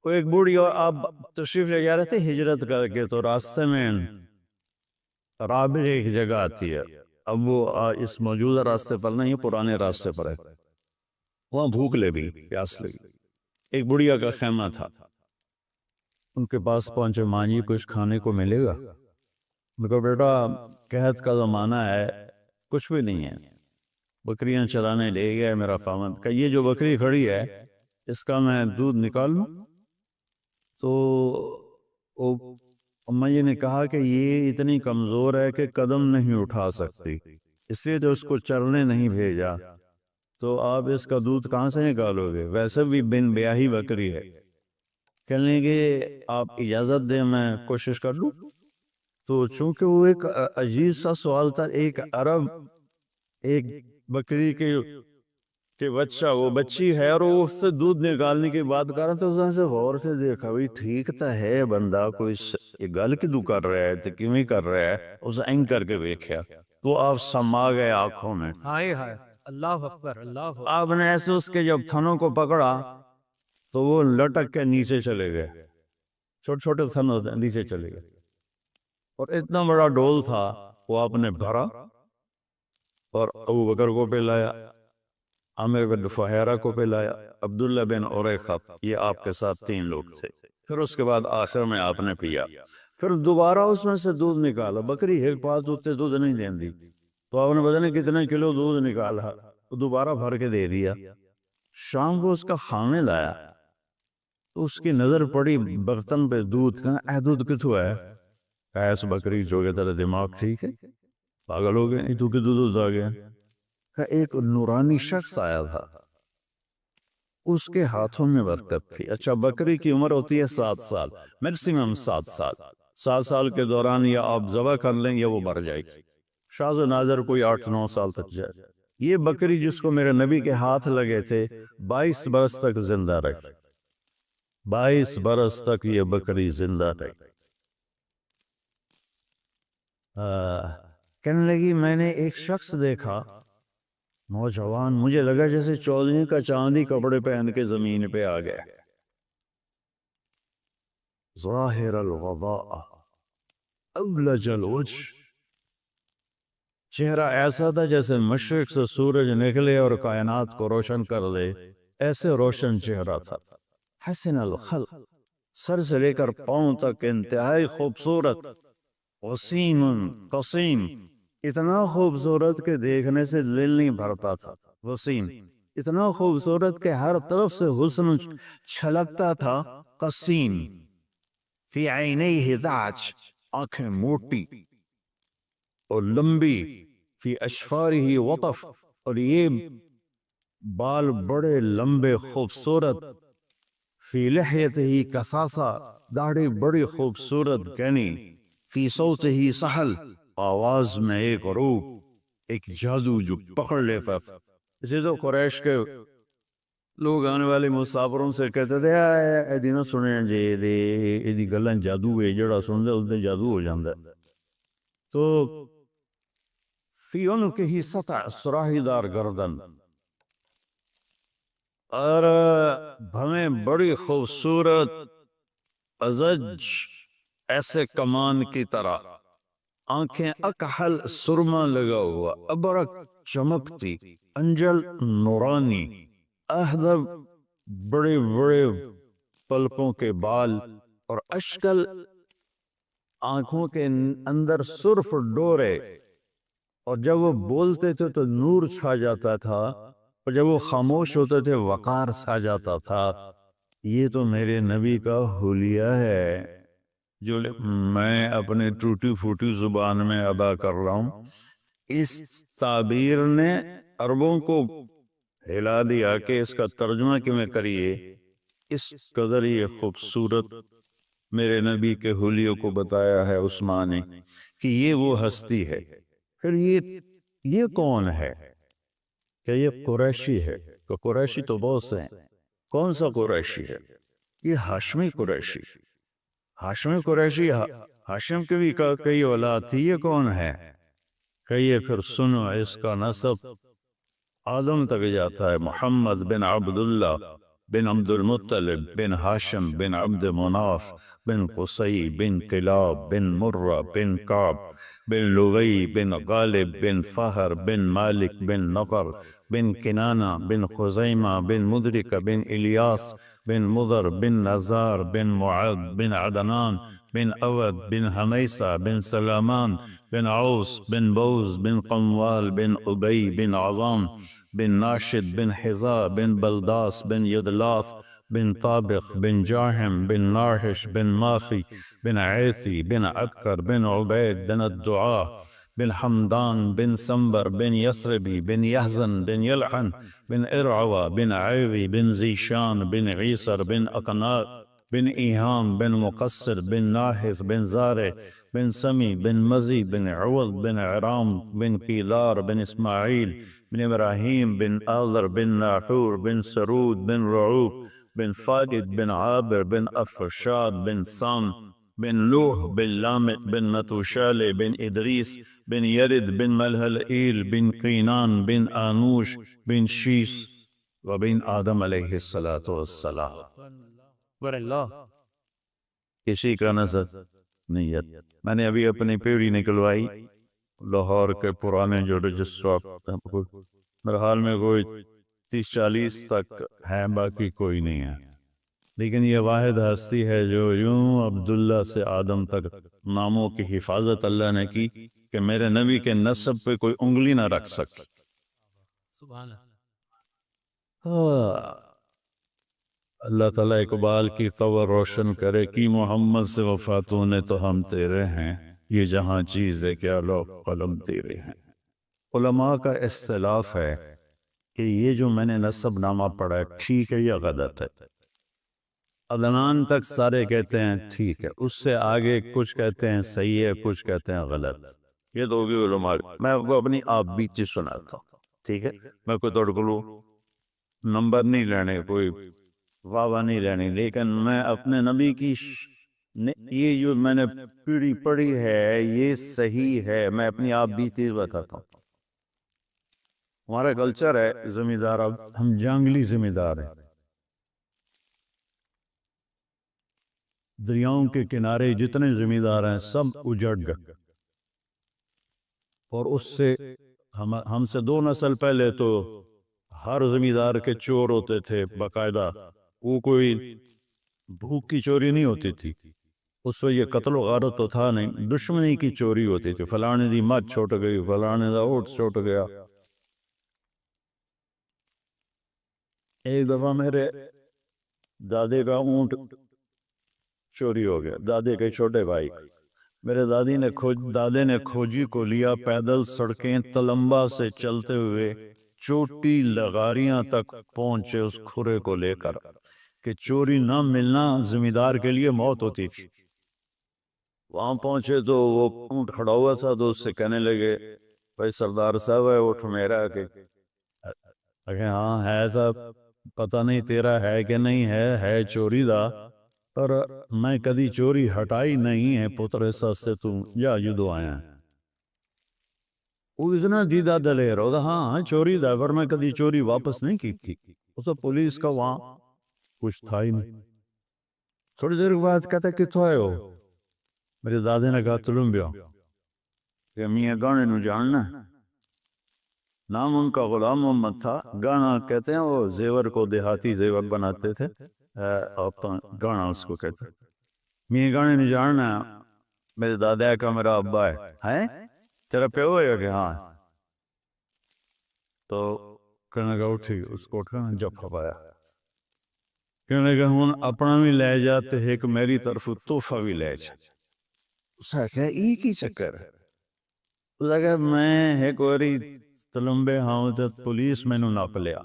وہ ایک بوڑھی اور آپ تشریف لے جا رہے تھے ہجرت کر کے، تو راستے میں رابغ ایک جگہ آتی ہے، اب وہ اس موجودہ راستے پر نہیں، پرانے راستے پر ہے، وہاں بھوک لگی، پیاس لگی، ایک بڑھیا کا خیمہ تھا، ان کے پاس پہنچے، ماں جی کچھ کھانے کو ملے گا؟ ان کو بیٹا قحط کا زمانہ ہے، کچھ بھی نہیں ہے، بکریاں چرانے لے گیا میرا خاوند کہ یہ جو بکری کھڑی ہے اس کا میں دودھ نکال لوں؟ تو اما جی نے کہا کہ یہ اتنی کمزور ہے کہ قدم نہیں اٹھا سکتی، اس لیے تو اس کو چرنے نہیں بھیجا، تو آپ اس کا دودھ کہاں سے نکالو گے؟ ویسے بھی بن بیاہی بکری ہے۔ کہنے لگے آپ اجازت دیں میں کوشش کر لوں؟ تو چونکہ وہ ایک عجیب سا سوال تھا، ایک عرب ایک بکری کے بچہ وہ بچی ہے اور وہ اس سے دودھ نکالنے کی بات کر رہا تھا، اس سے غور سے دیکھا، بھئی ٹھیک تا ہے بندہ، کوئی یہ گل کدو کر رہا ہے تو کیویں کر رہا ہے، اس اینگ کر کے دیکھا تو آپ سما گئے آنکھوں میں۔ ہائے ہائے، اللہ اکبر، اللہ اکبر۔ آپ نے ایسے اس کے جب تھنوں کو پکڑا تو وہ لٹک کے نیچے چلے گئے، چھوٹے چھوٹے تھن ہوتے ہیں، نیچے چلے گئے، اور اتنا بڑا ڈول تھا وہ آپ نے بھرا اور ابو بکر کو پلایا، عامر بن فہیرہ کو پلایا، عبداللہ بن عریقہ، یہ آپ کے ساتھ 3 لوگ تھے، پھر اس کے بعد آخر میں آپ نے پیا، پھر دوبارہ اس میں سے دودھ نکالا، بکری ایک پاس ہوتے دودھ نہیں دین دی، تو آپ نے بدنے کتنے کلو دودھ نکالا، تو دوبارہ بھر کے دے دیا۔ شام کو اس کا خامل آیا تو اس کی نظر پڑی برتن پہ دودھ، کہا اے دودھ کتھو ہے؟ ایس بکری جو کہ تیرا دماغ ٹھیک ہے، پاگل ہو گئے، تو کہ دودھ آ گیا؟ کہ ایک نورانی شخص آیا تھا، اس کے ہاتھوں میں برکت تھی۔ اچھا بکری کی عمر ہوتی ہے 7 سال، میکسیمم 7 سال، 7 سال کے دوران یا آپ ذبح کر لیں یا وہ مر جائے گی، شاذ و نادر کوئی 8-9 سال تک جائے۔ یہ بکری جس کو میرے نبی کے ہاتھ لگے تھے 22 برس تک زندہ رہی، 22 برس تک یہ بکری زندہ رہی۔ کہنے لگی میں نے ایک شخص دیکھا نوجوان، مجھے لگا جیسے چودھری کا چاندی کپڑے پہن کے زمین پہ آ گیا، ظاہر الوضاء اولج الوجہ، چہرہ ایسا تھا جیسے مشرق سے سورج نکلے اور کائنات کو روشن کر دے، ایسے روشن چہرہ تھا۔ حسن الخلق، سر سے لے کر پاؤں تک انتہائی خوبصورت، وسیم قسیم، اتنا خوبصورت کہ دیکھنے سے دل نہیں بھرتا تھا، وسیم، اتنا خوبصورت کہ ہر طرف سے حسن چھلکتا تھا، قسیم، فی عینیہ ذعج، آنکھیں موٹی اور لمبی، فی اشفارہ وطف، اور یہ بال بڑے لمبے خوبصورت، فی لحیتہ کثاثہ، داڑھی بڑی خوبصورت گھنی، فی صوتہ سحل، آواز میں ایک روح، ایک جادو جو پکڑ لیتا۔ اسی تو قریش کے لوگ آنے والے مسافروں سے کہتے تھے اے دینا سنیں جی دی گلیں جادو ہے، جڑا سن دے اس میں جادو ہو جاندہ۔ تو فی عنقہ سطع سراہی دار گردن، اور بھویں بڑی خوبصورت، ازج ایسے کمان کی طرح، آنکھیں اکحل سرما لگا ہوا، ابرک چمکتی، انجل نورانی، اہدر بڑے بڑے پلکوں کے بال، اور اشکل آنکھوں کے اندر سرف ڈورے، اور جب وہ بولتے تھے تو نور چھا جاتا تھا، اور جب وہ خاموش ہوتے تھے وقار چھا جاتا تھا۔ یہ تو میرے نبی کا حلیہ ہے جو میں اپنے ٹوٹی پھوٹی زبان میں ادا کر رہا ہوں۔ اس تعبیر نے عربوں کو ہلا دیا کہ اس کا ترجمہ کیوں کریے، اس قدر یہ خوبصورت میرے نبی کے حلیوں کو بتایا ہے عثمان نے کہ یہ وہ ہستی ہے۔ پھر یہ کون ہے؟ کہ یہ قریشی ہے، کہ قریشی تو بہت سے ہیں، کون سا قریشی ہے؟ یہ ہاشمی قریشی، ہاشمی قریشی، ہاشم کے بھی کئی اولاد تھی، یہ کون ہے؟ کہ یہ پھر سنو اس کا نسب آدم تک جاتا ہے، محمد بن عبداللہ بن عبد المطلب بن هاشم بن عبد مناف بن قصي بن كلاب بن مرة بن كعب بن لغي بن غالب بن فهر بن مالك بن نضر بن كنانة بن خزيمة بن مدرك بن إلياس بن مضر بن نزار بن معاذ بن عدنان بن أود بن هميسة بن سلامان بن عوس بن بوز بن قموال بن أبي بن عظام بن ناشد بن حذاء بن بلداس بن يدلاف بن طابخ بن جاهم بن نارهش بن ماخي بن عيثي بن عبكر بن عبيد بن الدعاء بن حمدان بن سنبر بن يثربي بن يهزن بن يلحن بن إرعوى بن عيري بن زيشان بن عيسر بن أقناء بن إيهام بن مقصر بن ناهث بن زارع بن سمي بن مزي بن عوض بن عرام بن كيلار بن إسماعيل بن إبراهيم بن آذر بن ناحور بن سرود بن رعوب بن فاقد بن عابر بن أفرشاد بن سام بن نوح بن لامت بن متوشالي بن إدريس بن يرد بن ملهلئيل بن قينان بن آنوش بن شيس وبن آدم علیہ الصلاۃ والسلام. اکبر اللہ. کسی کا نظر نیت. میں نے ابھی اپنی پیڑھی نکلوائی لاہور کے پرانے جو رجسٹر میرے حال میں کوئی 30-40 تک ہیں، باقی کوئی نہیں ہے. لیکن یہ واحد ہستی ہے جو یوں عبداللہ سے آدم تک ناموں کی حفاظت اللہ نے کی کہ میرے نبی کے نسب پہ کوئی انگلی نہ رکھ سکے. سبحان اللہ. اللہ تعالیٰ اقبال کی قبر روشن کرے کہ محمد سے وفاتوں نے تو ہم تیرے ہیں، یہ جہاں چیز ہے کیا لو قلم تیرے ہیں. علماء کا اختلاف ہے کہ یہ جو میں نے نسب نامہ پڑھا ہے ٹھیک ہے یا غلط ہے. عدنان تک سارے کہتے ہیں ٹھیک ہے، اس سے آگے کچھ کہتے ہیں صحیح ہے، کچھ کہتے ہیں غلط. یہ تو بھی علماء. میں آپ کو اپنی آپ بیتی سناتا ہوں، ٹھیک ہے؟ میں کوئی توڑکلو نمبر نہیں لینے، کوئی واہ نہیں لینی، لیکن میں اپنے نبی کی یہ جو میں نے پیڑھی پڑھی ہے یہ صحیح ہے. میں اپنی آپ بیتی بتاتا ہوں. ہمارا کلچر ہے زمیندار، اب ہم جنگلی زمیندار ہیں. دریاؤں کے کنارے جتنے زمیندار ہیں سب اجڑ گئے، اور اس سے ہم سے 2 نسل پہلے تو ہر زمیندار کے چور ہوتے تھے باقاعدہ. وہ کوئی بھوک کی چوری نہیں ہوتی تھی اس وقت، یہ قتل و غارت تو تھا نہیں، دشمنی کی چوری ہوتی تھی. فلانے دی مت چھوٹ گئی، فلانے دا اوٹ چھوٹ گیا. ایک دفعہ میرے دادے کا اونٹ چوری ہو گیا، دادے کے چھوٹے بھائی. میرے دادے نے کھوجی کو لیا، پیدل سڑکیں تلمبا سے چلتے ہوئے چوٹی لغاریاں تک پہنچے اس کھرے کو لے کر کہ چوری نہ ملنا زمیندار کے لیے موت ہوتی تھی. وہاں پہنچے تو وہ اونٹ کھڑا ہوا تھا تو اس سے کہنے لگے بھائی سردار صاحب ہے اونٹ میرا، کہ ہاں ہے صاحب، پتہ نہیں تیرا ہے کہ نہیں ہے چوری دا، پر میں کدی چوری ہٹائی نہیں ہے پتر، اس سے تم یا جدو آیا ہے. وہ اتنا دیدہ دلیر ہوتا، ہاں چوری دا، پر میں کدی چوری واپس نہیں کی تھی. اس تو پولیس کا وہاں کچھ تھا ہی نہیں. تھوڑی دیر کے بعد کہتا کتوں آئے ہو؟ میرے دادے نے کہا تلمبیا. کہ میاں گانے نو جاننا، نام ان کا غلام محمد تھا. گانا کہتے ہیں وہ زیور کو دیہاتی زیور بناتے تھے، گانا اس کو کہتے ہیں. میاں گانے نو جاننا. میرے دادا کا میرا ابا ہے، تیرا پیو ہے کہ ہاں؟ تو کہنے لگا اٹھی، اس کو اٹھا جب کھپایا. کہنے لگا ہون اپنا بھی لے جاتے ایک میری طرف تحفہ بھی لے جا. اس نے کہا ایک ہی چکر ہے. اس نے کہا میں ایک واری تلمبے ہاں تو پولیس میں نو ناپ لیا.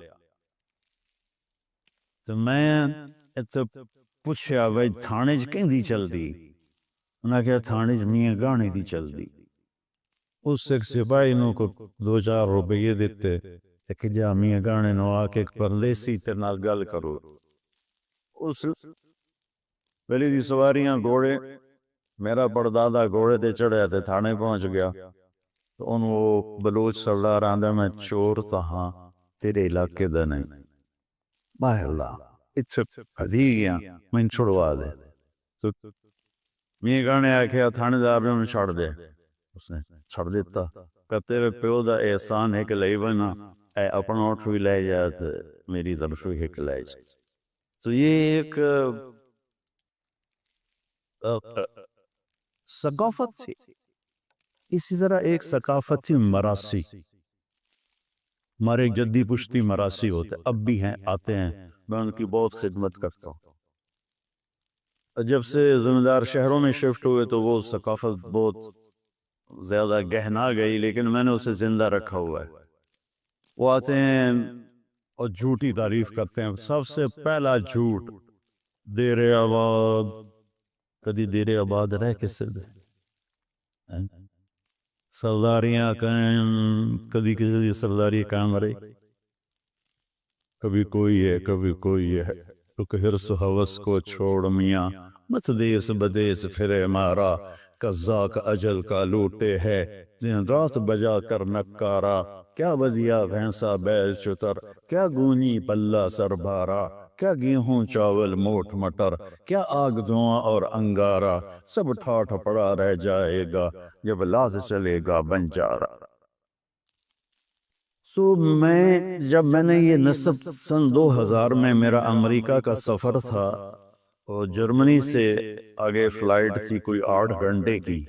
تو میں پوچھا بھائی تھانے چ کہیں دی چل دی؟ انہوں نے کہا تھانے چ میاں گانے دی چل دی. اس ایک سپاہی نو کو 2-4 روپے دیتے کہ جا میاں گانے نو آ کے پردیسی تے نال گل کرو. اس ویلی دی سواریاں گھوڑے، میرا پردادا گھوڑے تے چڑھیا تے تھانے پہنچ گیا. تو ان وہ بلوچ سردار آندہ میں چور تہاں تیرے علاقے دا نہیں. باہ اللہ اتنے پھدی گیا میں چھڑوا دے تو میں کہنے آکھیا تھانے دار نے انہیں چھڑ دے اس نے چھڑ دیتا کہ تیرے پیو دا احسان ہے کہ لئی بنا اے اپنا اٹھ بھی لے جات میری طرف بھی ہک لے جات تو یہ ایک ثقافت تھی اسی طرح ایک ثقافت تھی مراسی ہمارے ایک جدی پشتی مراسی ہوتے اب بھی ہیں آتے ہیں میں ان کی بہت خدمت کرتا ہوں جب سے زمیندار شہروں میں شفٹ ہوئے تو وہ ثقافت بہت زیادہ گہنا گئی لیکن میں نے اسے زندہ رکھا ہوا ہے وہ آتے ہیں اور جھوٹی تعریف کرتے ہیں سب سے پہلا جھوٹ دیر آباد کدی دیر آباد رہ کس سے دے سرداریاں قائم کدی کسی سرداری قائم رہی کبھی کوئی ہے کبھی کوئی ہے تو حرص و حوث کو چھوڑ میاں مت دیس بدیس پھرے مارا قزاق اجل کا لوٹے ہے دن رات بجا کر نکارا کیا بدیا بھینسا بیل چتر کیا گونی پلہ سر بھارا کیا گیہوں چاول موٹ مٹر کیا آگ دھواں اور انگارا سب ٹھاٹھ پڑا رہ جائے گا جب لاز چلے گا بنجارا تو جب میں نے یہ نصب سن 2000 میں میرا امریکہ کا سفر تھا اور جرمنی سے آگے فلائٹ تھی کوئی 8 گھنٹے کی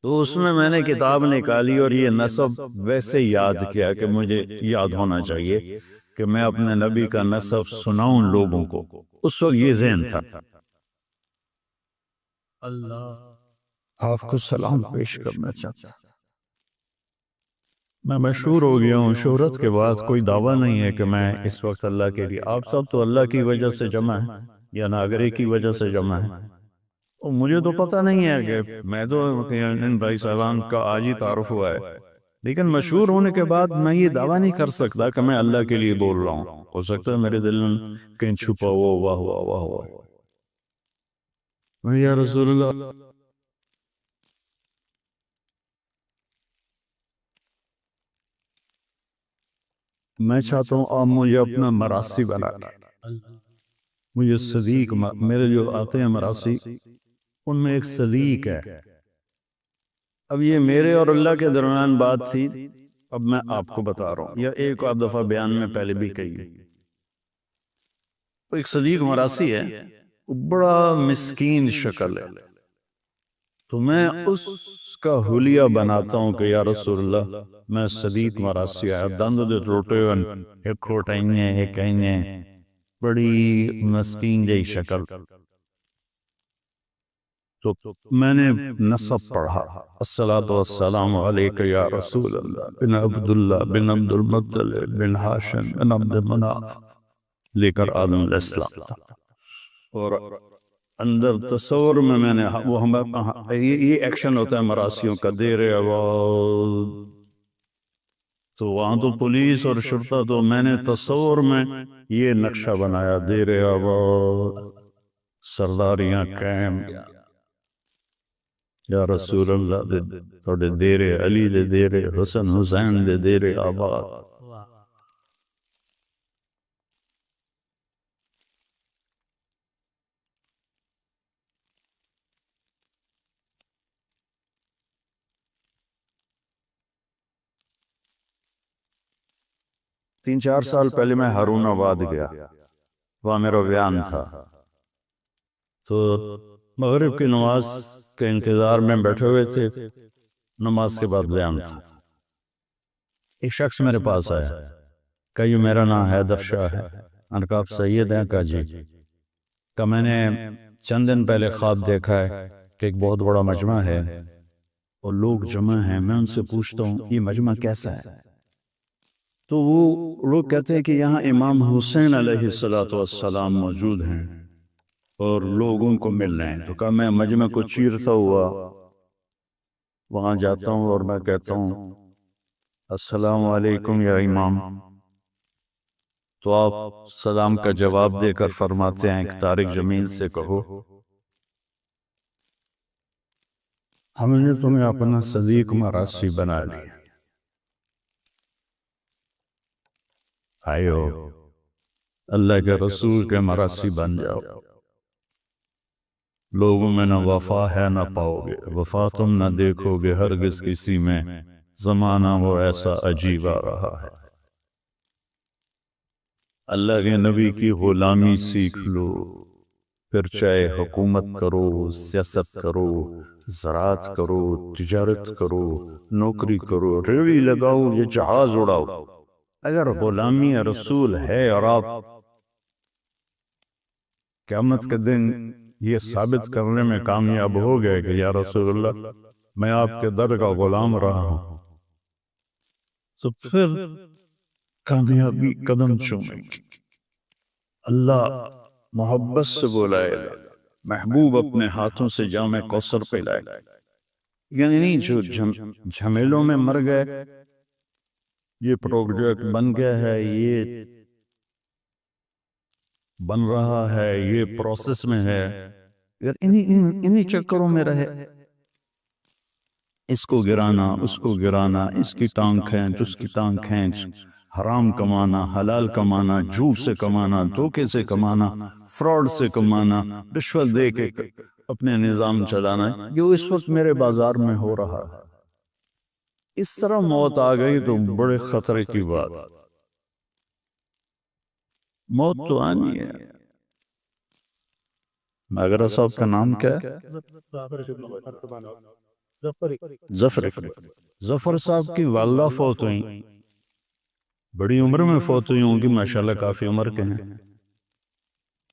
تو اس میں نے کتاب نکالی اور یہ نصب ویسے یاد کیا کہ مجھے یاد ہونا چاہیے کہ میں اپنے نبی کا نصب سناؤں لوگوں کو اس وقت یہ ذہن تھا اللہ آپ کو سلام پیش کرنا چاہتا میں مشہور ہو گیا ہوں شہرت کے بعد کوئی دعویٰ نہیں ہے کہ میں اس وقت اللہ کے لیے آپ سب تو اللہ کی وجہ سے جمع ہیں یا ناگرے کی وجہ سے جمع ہیں اور مجھے تو پتہ نہیں ہے کہ میں تو ان بھائی صاحبان کا آج ہی تعارف ہوا ہے لیکن مشہور ہونے کے بعد میں یہ دعویٰ نہیں کر سکتا کہ میں اللہ کے لیے بول رہا ہوں ہو سکتا ہے میرے دل میں کہیں چھپا ہوا یا رسول اللہ میں چاہتا ہوں آپ مجھے اپنا مراسی بنا مجھے صدیق میرے جو آتے ہیں مراسی ان میں ایک صدیق ہے اب یہ میرے اور اللہ کے درمیان بات تھی اب میں آپ کو بتا رہا ہوں یا ایک آدھ دفعہ بیان میں پہلے بھی کہی ایک صدیق مراسی ہے بڑا مسکین شکل ہے تو میں اس کا حلیہ بناتا ہوں کہ یا رسول اللہ میں صدیق مراسی آیا دند دے روٹے ایک کھوٹائیں ایک کہیں بڑی مسکین جئی شکل تو میں نے نصب پڑھا الصلاۃ والسلام علیک یا رسول اللہ بن عبداللہ بن عبد المطلب بن ہاشم بن عبد مناف لے کر آدم علیہ السلام اور اندر تصور میں نے وہ یہ ایکشن ہوتا ہے مراسیوں کا دیر آواز تو وہاں تو پولیس اور شرطہ تو میں نے تصور میں یہ نقشہ بنایا دیر آواز سرداریاں قائم یا رسول اللہ تھوڑے دیر علی دے دیر حسن حسین دے دیر آباد 3-4 سال پہلے میں ہارون آباد گیا وہاں میرا بیان تھا تو مغرب کی نماز کے انتظار میں بیٹھے ہوئے تھے نماز کے بعد بیان تھا ایک شخص میرے پاس آیا کہ یہ میرا نام حیدر شاہ ہے ان کا آپ سید ہیں کہا جی کہ میں نے چند دن پہلے خواب دیکھا ہے کہ ایک بہت بڑا مجمع ہے اور لوگ جمع ہیں میں ان سے پوچھتا ہوں یہ مجمع کیسا ہے تو وہ لوگ کہتے ہیں کہ یہاں امام حسین علیہ السلام موجود ہیں اور لوگ ان کو مل رہے ہیں تو کہا میں مجمع کو چیرتا ہوا وہاں جاتا ہوں اور میں کہتا ہوں السلام علیکم یا امام تو آپ سلام کا جواب دے کر فرماتے ہیں کہ طارق جمیل سے کہو ہم نے تمہیں اپنا صدیق مراسی بنا لیا آئیو اللہ کے رسول کے مراسی بن جاؤ. لوگوں میں نہ وفا ہے نہ پاؤ گے، وفا تم نہ دیکھو گے ہرگز کسی میں، زمانہ وہ ایسا عجیب آ رہا ہے. اللہ کے نبی کی غلامی سیکھ لو، پھر چاہے حکومت کرو، سیاست کرو، زراعت کرو، تجارت کرو، نوکری کرو، ریڑھی لگاؤ یا جہاز اڑاؤ، اگر غلامی رسول ہے اور آپ قیامت کے دن یہ ثابت کرنے میں کامیاب ہو گئے کہ یا رسول اللہ میں آپ کے در کا غلام رہا ہوں، تو پھر کامیابی قدم چومے گی. اللہ محبت سے بلائے گا، محبوب اپنے ہاتھوں سے جام کوثر پلائے گا. یعنی جو جھمیلوں میں مر گئے، یہ پروجیکٹ بن گیا ہے، یہ بن رہا ہے، یہ پروسیس میں ہے، اگر انہی چکروں میں رہے، اس کو گرانا، اس کو گرانا، اس کی ٹانگ کھینچ، اس کی ٹانگ کھینچ، حرام کمانا، حلال کمانا، جھوٹ سے کمانا، دھوکے سے کمانا، فراڈ سے کمانا، رشوت دے کے اپنے نظام چلانا، جو اس وقت میرے بازار میں ہو رہا ہے. اس طرح موت آ گئی تو بڑے خطرے کی بات. موت تو آنی ہے. مگر صاحب کا نام کیا ہے؟ ظفر صاحب کی والدہ فوت ہوئیں، بڑی عمر میں فوت ہوئی ہوں گی، ماشاءاللہ کافی عمر کے ہیں.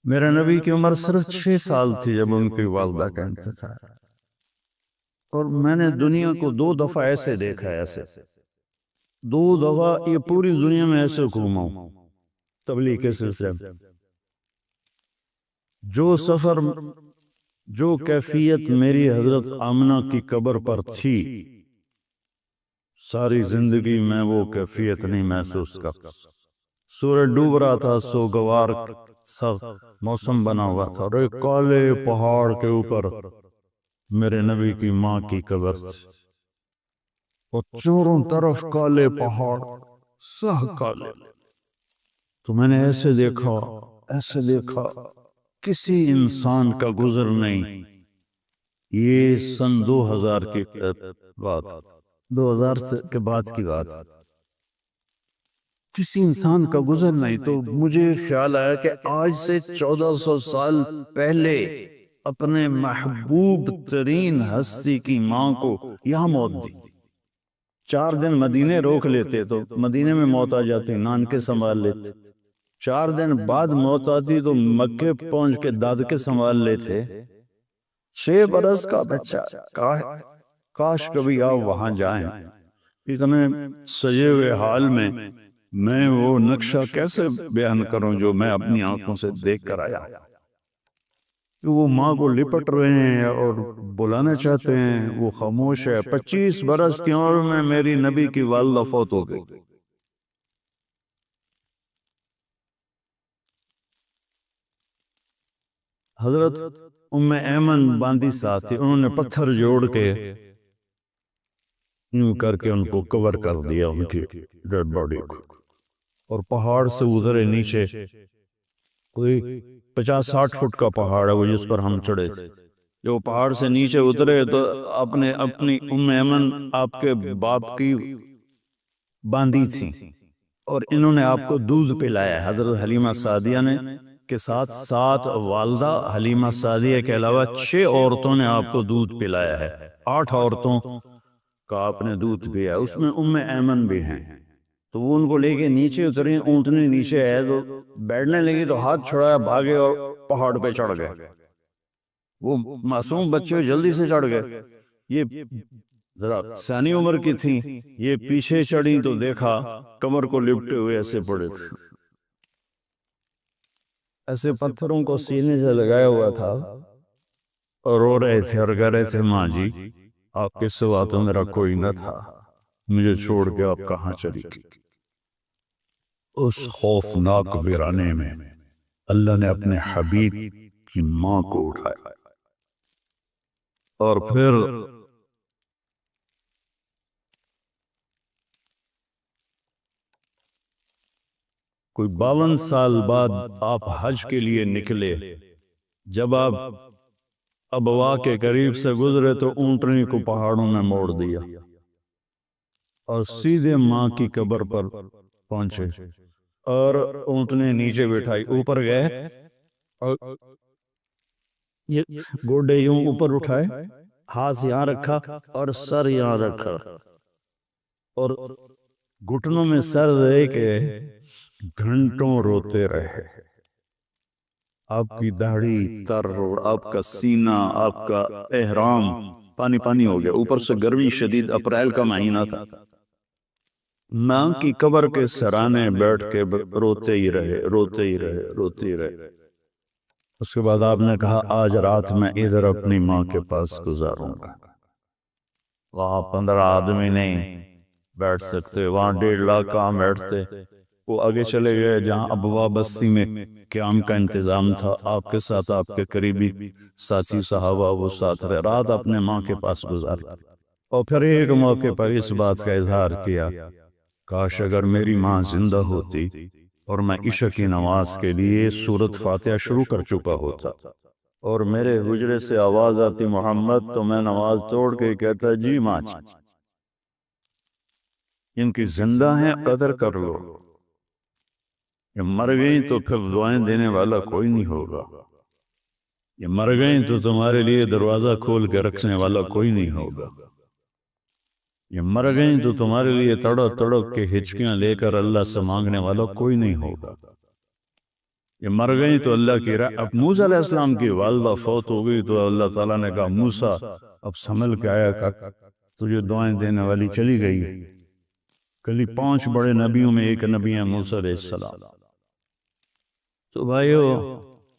میرے نبی کی عمر صرف 6 سال تھی جب ان کی والدہ کا انتقال. اور میں نے دنیا کو 2 دفعہ ایسے دیکھا ہے، ایسے 2 دفعہ یہ پوری دنیا میں ایسے گھوما ہوں تبلیغ کے سلسلے میں. جو سفر، جو کیفیت میری حضرت آمنہ کی قبر پر تھی، ساری زندگی میں وہ کیفیت نہیں محسوس کر. سورج ڈوب رہا تھا، سوگوار سب موسم بنا ہوا تھا، اور ایک کالے پہاڑ کے اوپر میرے نبی کی ماں کی قبر تھی، اور چاروں طرف کالے پہاڑ، سہ کالے. تو میں نے ایسے دیکھا، ایسے دیکھا، کسی انسان کا گزر نہیں. یہ سن 2000 کی بات، 2000 کے بعد کی بات. کسی انسان کا گزر نہیں. تو مجھے خیال آیا کہ آج سے 1400 سال پہلے اپنے محبوب ترین ہستی کی ماں کو یہاں موت دی. 4 دن مدینے روک لیتے تو مدینے میں موت آ جاتی، نان کے سنبھال لیتے. 4 دن بعد موت آتی تو مکے پہنچ کے دادکے سنبھال لیتے. 6 برس کا بچہ، کاش کبھی آؤ وہاں جائیں. اتنے سجے ہوئے حال میں وہ نقشہ کیسے بیان کروں جو میں اپنی آنکھوں سے دیکھ کر آیا. وہ ماں کو لپٹ رہے ہیں اور بلانا چاہتے ہیں، وہ خاموش ہے. 25 برس کی عمر میں میری نبی کی والدہ فوت ہو گئی. حضرت ام ایمن باندی ساتھ تھی، انہوں نے پتھر جوڑ کے یوں کر کے ان کو کور کر دیا، ان کی ڈیڈ باڈی کو. اور پہاڑ سے ادھرے نیچے کوئی 50-60 فٹ کا پہاڑ ہے وہ جس پر ہم چڑھے. جو پہاڑ سے نیچے اترے تو اپنی ام ایمن آپ کے باپ کی باندی تھی، اور انہوں نے آپ کو دودھ پلایا ہے. حضرت حلیمہ سعدیہ نے کے ساتھ 7 والدہ حلیمہ سعدیہ کے علاوہ 6 عورتوں نے آپ کو دودھ پلایا ہے. 8 عورتوں کا آپ نے دودھ پیا، اس میں ام ایمن بھی ہیں. تو وہ ان کو لے کے نیچے اتری، اونٹنی نیچے ہے تو بیٹھنے لگی تو ہاتھ چھڑایا، بھاگے اور پہاڑ پہ چڑھ گئے. وہ معصوم بچے جلدی سے چڑھ گئے. یہ ذرا سیانی عمر کی تھیں، یہ پیچھے چڑھی تو دیکھا کمر کو لپٹے ہوئے ایسے پڑے تھے، ایسے پتھروں کو سینے سے لگایا ہوا تھا، اور رو رہے تھے اور کہہ رہے تھے ماں جی آپ کے سوا تو میرا کوئی نہ تھا، مجھے چھوڑ کے آپ کہاں چلی گئی. اس خوفناک ویرانے میں اللہ نے اپنے حبیب کی ماں کو اٹھایا، اور پھر کوئی 52 سال بعد آپ حج کے لیے نکلے، جب آپ ابوا کے قریب سے گزرے تو اونٹنی کو پہاڑوں میں موڑ دیا اور سیدھے ماں کی قبر پر پہنچے اور اونٹنی نیچے بٹھائی، اوپر گئے اور یہ گوڈے یوں اوپر اٹھائے، ہاتھ یہاں رکھا اور سر یہاں رکھا اور گھٹنوں میں سر دے کے گھنٹوں روتے رہے۔ آپ کی داڑھی تر، آپ کا سینہ، آپ کا احرام پانی پانی ہو گیا، اوپر سے گرمی شدید، اپریل کا مہینہ تھا۔ ماں کی قبر کے سرانے بیٹھ کے روتے ہی رہے، روتے ہی رہے، روتے ہی رہے۔ اس کے بعد آپ نے کہا آج رات میں ادھر اپنی ماں کے پاس گزاروں گا۔ وہاں 15 آدمی نہیں بیٹھ سکتے، وہاں 1.5 لاکھ کہاں بیٹھتے۔ وہ آگے چلے گئے جہاں ابوا بستی میں قیام کا انتظام تھا، آپ کے ساتھ آپ کے قریبی ساتھی صحابہ وہ ساتھ رہے، رات اپنے ماں کے پاس گزاری۔ اور پھر ایک موقع پر اس بات کا اظہار کیا، کاش اگر میری ماں زندہ ہوتی اور میں عشاء کی نماز کے لیے سورۃ فاتحہ شروع کر چکا ہوتا اور میرے حجرے سے آواز آتی محمد، تو میں نماز توڑ کے کہتا جی ماں، ان کی زندہ ہیں قدر کر لو، یہ مر گئیں تو پھر دعائیں دینے والا کوئی نہیں ہوگا، یہ مر گئیں تو تمہارے لیے دروازہ کھول کے رکھنے والا کوئی نہیں ہوگا، یہ مر گئیں تو تمہارے لیے تڑپ تڑپ کے ہچکیاں لے کر اللہ سے مانگنے والا کوئی نہیں ہوگا، یہ مر گئیں تو اللہ کی اب موسیٰ علیہ السلام کی والدہ فوت ہو گئی تو اللہ تعالیٰ نے کہا موسیٰ اب سنبھل کے آیا کر، تجھے دعائیں دینے والی چلی گئی۔ کلی 5 بڑے نبیوں میں ایک نبی ہے موسیٰ علیہ السلام۔ تو بھائیو،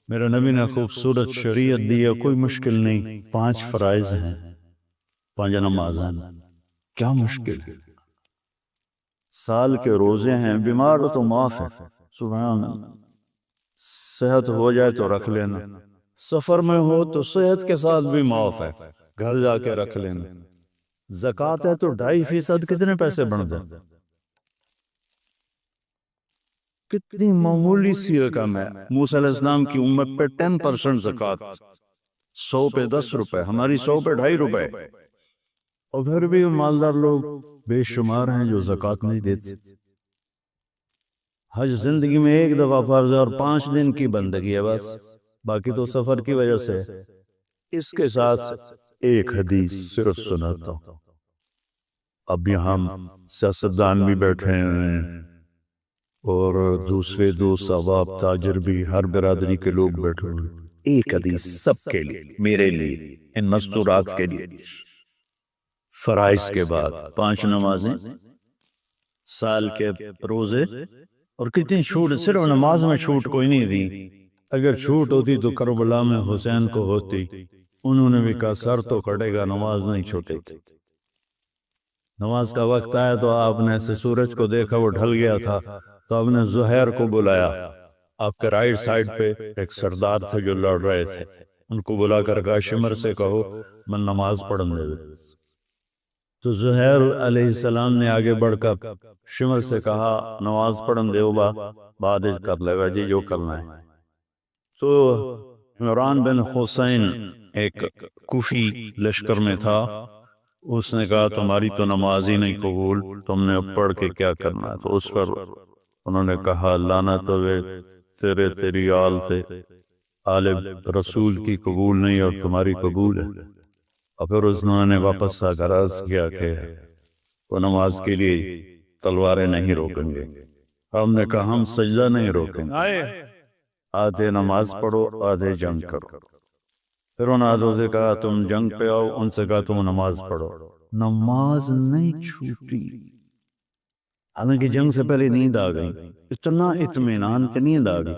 میرے نبی نے خوبصورت شریعت دی ہے، کوئی مشکل نہیں، 5 فرائض ہیں، 5 نمازیں، کیا مشکل؟ سال کے روزے ہیں، بیمار تو معاف ہے، سبحان اللہ، صحت ہو جائے تو رکھ لینا، سفر میں ہو تو صحت کے ساتھ بھی معاف ہے، گھر جا کے رکھ لینا، زکوٰۃ ہے تو 2.5% کتنے پیسے بن جائیں، کتنی معمولی سی رقم ہے۔ موسیٰ علیہ السلام کی امت پہ 10% زکوٰۃ، 100 پہ 10 روپے، ہماری 100 پہ 2.5 روپے، اور پھر بھی مالدار لوگ بے شمار ہیں جو زکوٰۃ نہیں دیتے۔ حج زندگی میں ایک دفعہ فرض ہے اور 5 دن کی بندگی ہے بس، باقی تو سفر کی وجہ سے۔ اس کے ساتھ ایک حدیث صرف سناتا ہوں، اب یہاں سیاستدان بھی بیٹھے ہیں اور دوسرے دوست احباب تاجر بھی، ہر برادری کے لوگ بیٹھے ہوئے، ایک حدیث سب کے لیے، میرے لیے، ان مستورات کے لیے۔ فرائض کے بعد 5 نمازیں، سال کے روزے، اور کتنی چھوٹ، صرف نماز میں چھوٹ کوئی نہیں دی، اگر چھوٹ ہوتی تو کربلا میں حسین کو ہوتی، انہوں نے بھی کہا سر تو کٹے گا، نماز نہیں چھوٹے تھی۔ نماز کا وقت آیا تو آپ نے ایسے سورج کو دیکھا، وہ ڈھل گیا تھا، تو آپ نے زہیر کو بلایا، آپ کے رائٹ سائڈ پہ ایک سردار تھے جو لڑ رہے تھے، ان کو بلا کر کہا شمر سے کہو میں نماز پڑھنے دے۔ تو زہیر علیہ السلام نے آگے بڑھ کر شمر سے کہا نماز پڑھن دے با بعد کر لے گا جی جو کرنا ہے۔ تو عمران بن حسین ایک کوفی لشکر میں تھا، اس نے کہا تمہاری تو نماز ہی نہیں قبول، تم نے اب پڑھ کے کیا کرنا ہے؟ تو اس پر انہوں نے کہا لعنت ہوئے تیری آل سے، آل رسول کی قبول نہیں اور تمہاری قبول ہے۔ اور پھر انہوں نے واپس آ کر عرض کیا کہ وہ نماز کے لیے تلواریں نہیں روکیں گے۔ ہم نے کہا ہم سجدہ نہیں روکیں گے، آدھے نماز پڑھو آدھے جنگ کرو۔ پھر انہوں نے آدھوں سے کہا تم جنگ پہ آؤ، ان سے کہا تم نماز پڑھو۔ نماز نہیں چھوٹی، حالانکہ جنگ سے پہلے نیند آ گئی، اتنا اطمینان کہ نیند آ گئی۔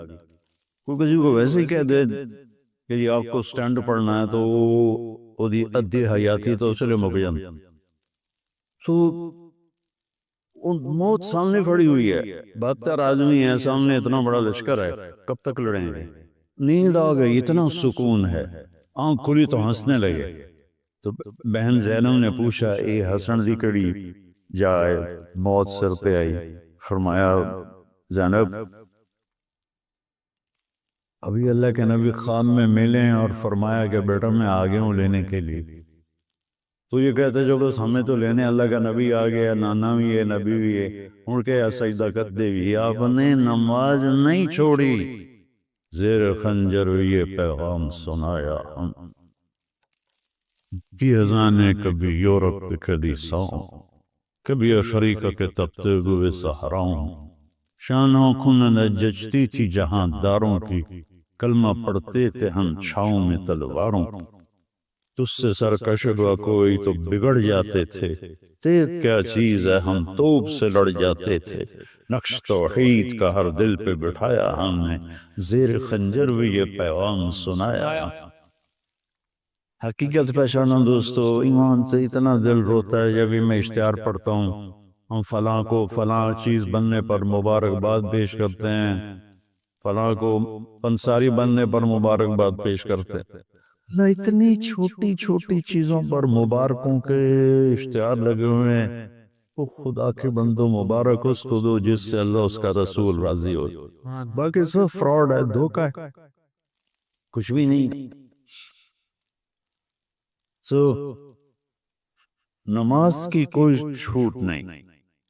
کوئی کسی کو ویسے ہی کہہ دے کہ یہ آپ کو سٹینڈ پڑھنا ہے تو وہ دی ادھی حیاتی تو اس لئے مک جان، تو موت سامنے کھڑی ہوئی ہے، 72 آدمی ہیں سامنے، اتنا بڑا لشکر ہے، کب تک لڑیں گے؟ نیند آ گئی، اتنا سکون ہے، آنکھ کھلی تو ہنسنے لگے۔ تو بہن زینب نے پوچھا اے حسن دی کڑی جائے، موت سر پہ آئی، فرمایا زینب ابھی اللہ کے نبی خواب میں ملے اور فرمایا کہ بیٹا میں آ گیا ہوں لینے کے لیے. تو یہ کہتے جو بس ہمیں تو لینے اللہ کا نبی آ گیا, نانا بھی ہے نبی بھی ہے. ان کے سجدہ کرتے بھی آپ نے نماز نہیں چھوڑی, زیر خنجر یہ پیغام سنایا ہم کی اذانیں کبھی یورپ کے کلیساؤں, کبھی افریقہ کے تپتے ہوئے صحراؤں. شانوں کھن جچتی تھی جہاں داروں کی, کلمہ پڑھتے تھے ہم چھاؤں میں تلواروں. تجھ سے سرکش ہوا کوئی تو بگڑ جاتے تھے, تیغ کیا چیز ہے ہم توپ سے لڑ جاتے تھے. نقش توحید کا ہر دل پہ بٹھایا ہم نے, زیر خنجر بھی یہ پیغام سنایا. حقیقت پہچانا دوستو, ایمان سے اتنا دل روتا ہے جب بھی میں اشتہار پڑھتا ہوں. ہم فلاں کو فلاں چیز بننے پر مبارکباد پیش کرتے ہیں, فلاں کو پنساری بننے پر مبارکباد پیش کرتے ہیں. نہ اتنی چھوٹی چھوٹی چیزوں پر مبارکوں کے اشتہار لگے ہوئے ہیں. وہ خدا کے بندو مبارک اس کو دو جس سے اللہ اس کا رسول راضی ہو. باقی سب فراڈ ہے, دھوکہ ہے, کچھ بھی نہیں. نماز کی کوئی چھوٹ نہیں,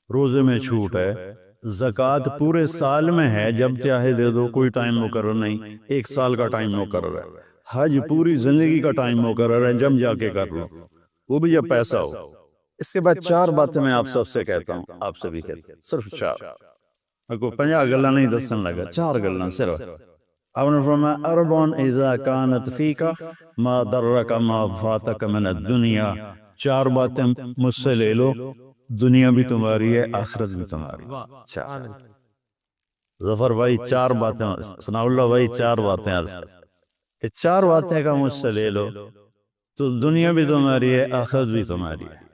روزے میں چھوٹ ہے, زکوٰۃ پورے سال میں ہے, جب چاہے دے دو, کوئی ٹائم مقرر نہیں, 1 سال کا ٹائم مقرر ہے. حج پوری زندگی کا ٹائم مقرر ہے, جب جا کے کر لو, وہ بھی جب پیسہ ہو. اس کے بعد 4 باتیں میں آپ سب سے کہتا ہوں, آپ سے بھی کہتا ہوں, صرف 4. کو 50 گلا نہیں دسن لگا, 4 گلا صرف. آپ نے فرمایا اربعن اذا کانت فیکا ما درک ما فاتک من الدنیا. 4 باتیں مجھ سے لے لو, دنیا بھی تمہاری ہے, آخرت بھی تمہاری. ظفر بھائی 4 باتیں, ثناء اللہ بھائی 4 باتیں عرض کر, یہ 4 باتیں کا مجھ سے لے لو تو دنیا بھی تمہاری ہے, آخرت بھی تمہاری ہے.